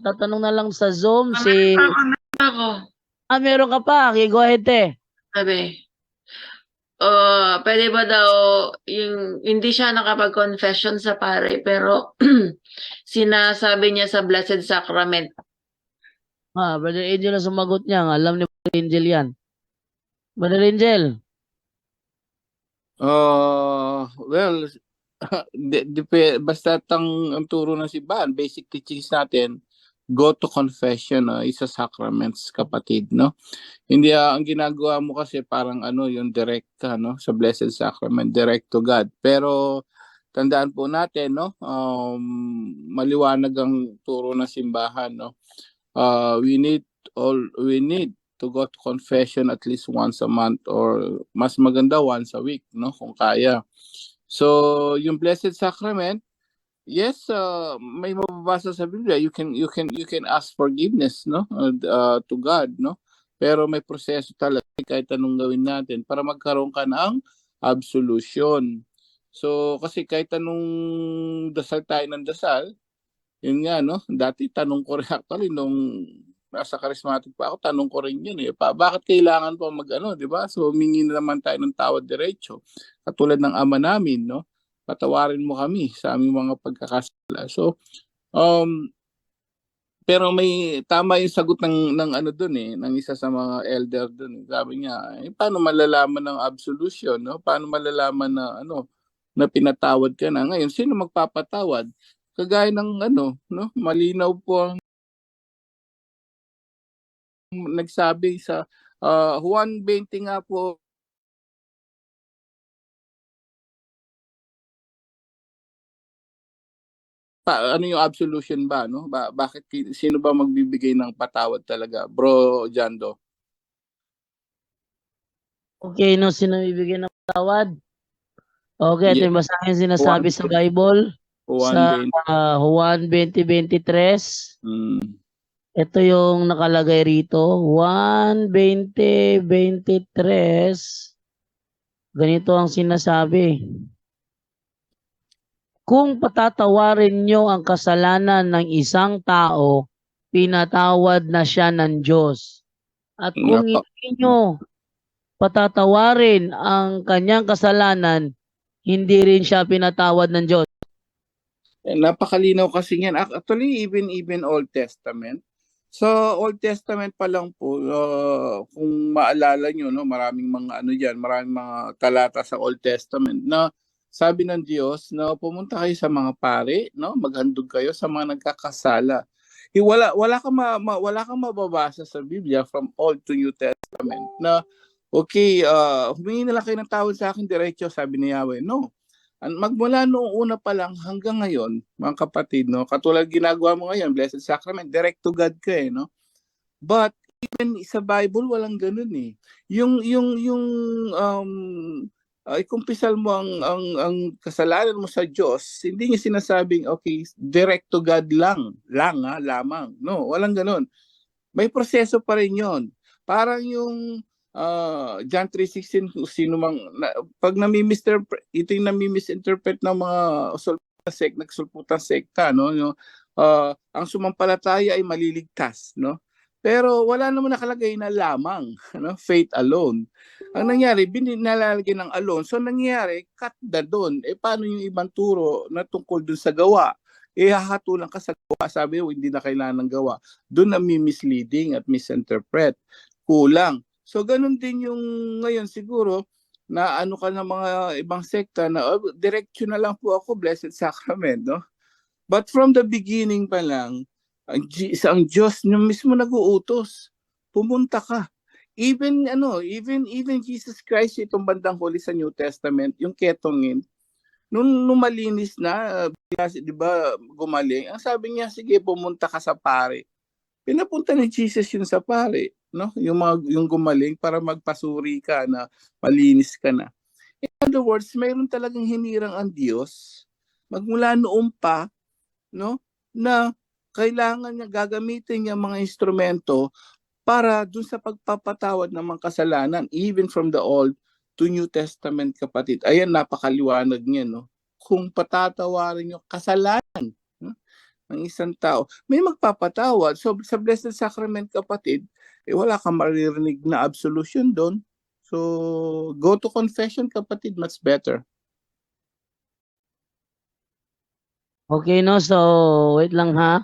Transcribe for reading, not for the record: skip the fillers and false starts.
tatanong na lang sa Zoom si... Ako. Meron ka pa. Okay, go ahead, te. Sabi, pwede ba daw yung hindi siya nakapag-confession sa pare pero sinasabi niya sa Blessed Sacrament. Brother Angel ang sumagot niya. Alam ni Brother Angel yan. Brother Angel. Well, basta ang turo ng simbahan, basic teachings natin, go to confession, isa sacraments, kapatid, no? Hindi ang ginagawa mo kasi parang yung direct ka, no, sa Blessed Sacrament, direct to God. Pero tandaan po natin, no, maliwanag ang turo ng simbahan, no. We need to go to confession at least once a month, or mas maganda once a week, no, kung kaya. So yung Blessed Sacrament, yes, may mababasa sa Biblia, you can ask forgiveness, no, to God, no. Pero may proseso talaga kahit anong gawin natin para magkaroon ka ng absolution. So kasi kahit anong dasal tayo ng dasal, yun nga, no, dati tanong ko rin actually nung nasa charismatic pa ako, tanong ko rin yun bakit kailangan pa di ba? So humingi na naman tayo ng tawad diretso, katulad ng Ama namin, no, patawarin mo kami sa aming mga pagkakasala. So pero may tama yung sagot ng doon ng isa sa mga elder doon. Sabi niya, paano malalaman ng absolution, no? Paano malalaman na na pinatawad ka na? Ngayon, sino magpapatawad? Kagaya ng no, malinaw po ang nagsabi sa Juan 20 nga po, ano yung absolution ba, no? Bakit sino ba magbibigay ng patawad talaga, Bro Jando? Okay, no, sino bibigyan ng patawad? Okay, ito yung basahin sinasabi sa Bible. Sa Juan 20:23. Ito yung nakalagay rito. Juan 20:23. Ganito ang sinasabi. Kung patatawarin nyo ang kasalanan ng isang tao, pinatawad na siya ng Diyos. At kung hindi nyo patatawarin ang kanyang kasalanan, hindi rin siya pinatawad ng Diyos. Napakalinaw kasi yan. Actually, even Old Testament. So, Old Testament pa lang po, kung maalala nyo, no, maraming mga maraming mga talata sa Old Testament na sabi ng Diyos na pumunta kayo sa mga pare, no, maghandog kayo sa mga nagkakasala. Wala kang mababasa sa Biblia from Old to New Testament na okay, humingi na lang kayo ng tawad sa akin diretso, sabi ni Yahweh. No. Magmula noong una pa lang hanggang ngayon, mga kapatid, no, katulad ginagawa mo ngayon, Blessed Sacrament, direct to God ka no. But even sa Bible walang ganoon Yung ikumpisal mo ang kasalanan mo sa Diyos, hindi niya sinasabing okay, direct to God lamang. No, walang ganoon. May proseso pa rin 'yon. Parang yung John 3:16, sino mang pag ito yung nami-misinterpret ng mga nagsulputang sekta, no, ang sumampalataya ay maliligtas, no. Pero wala naman nakalagay na lamang, no, faith alone. Ang nangyari, binalalagay ng alone. So nangyari, cut na doon. Paano yung ibang turo na tungkol doon sa gawa? Hahatulan ka sa gawa. Sabi mo, hindi na kailangan ng gawa. Doon na misleading at misinterpret. Kulang. So ganun din yung ngayon siguro na ka ng mga ibang sekta na direksyon na lang po ako, Blessed Sacrament, no? But from the beginning pa lang, ang Diyos niyo mismo nag-uutos. Pumunta ka. Even Jesus Christ, itong bandang huli sa New Testament, yung ketongin, nung malinis na, di ba, gumaling, ang sabi niya, sige, pumunta ka sa pare. Pinapunta ni Jesus yun sa pare, no? Yung gumaling para magpasuri ka na malinis ka na. In other words, mayroon talagang hinirang ang Diyos magmula noon pa, no, na kailangan niya gagamitin niya mga instrumento para dun sa pagpapatawad ng mga kasalanan, even from the Old to New Testament, kapatid. Ayan, napakaliwanag niya, no? Kung patatawarin niyo kasalanan, no? ng isang tao, may magpapatawad. So sa Blessed Sacrament, kapatid, wala kang maririnig na absolution doon. So go to confession, kapatid, much better. Okay, no? So, wait lang ha.